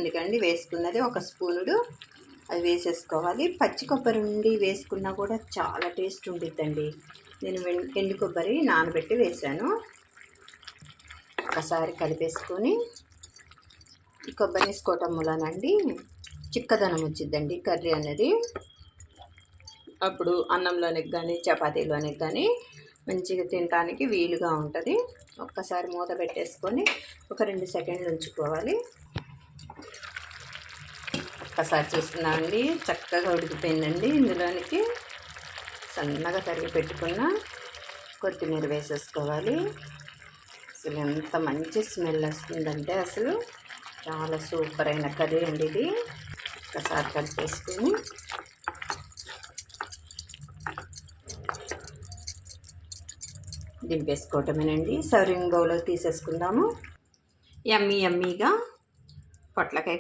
ఎందుకండి వేసుకున్నది ఒక స్పూనుడు అది వేసేసుకోవాలి. పచ్చి కొబ్బరి ఉండి వేసుకున్నా కూడా చాలా టేస్ట్ ఉండిద్దండి. నేను ఎండు కొబ్బరి నానబెట్టి వేసాను. ఒకసారి కలిపేసుకొని ఈ కొబ్బరి వేసుకోవటం వలనండి చిక్కదనం వచ్చిద్దండి కర్రీ అనేది. అప్పుడు అన్నంలోనికి కానీ చపాతీలోనికి కానీ మంచిగా తినడానికి వీలుగా ఉంటుంది. ఒక్కసారి మూత పెట్టేసుకొని ఒక 2 సెకండ్లు ఉంచుకోవాలి. ఒక్కసారి చూస్తున్నామండి చక్కగా ఉడికిపోయిందండి. ఇందులోనికి సన్నగా తరిగి పెట్టుకున్న కొత్తిమీర వేసేసుకోవాలి. అసలు ఎంత మంచి స్మెల్ వస్తుందంటే అసలు చాలా సూపర్ అయిన కర్రీ అండి ఇది. ఒకసారి కలిపేసుకొని దింపేసుకోవటమేనండి. సర్వింగ్ బౌల్లో తీసేసుకుందాము. యమ్మీగా పొట్లకాయ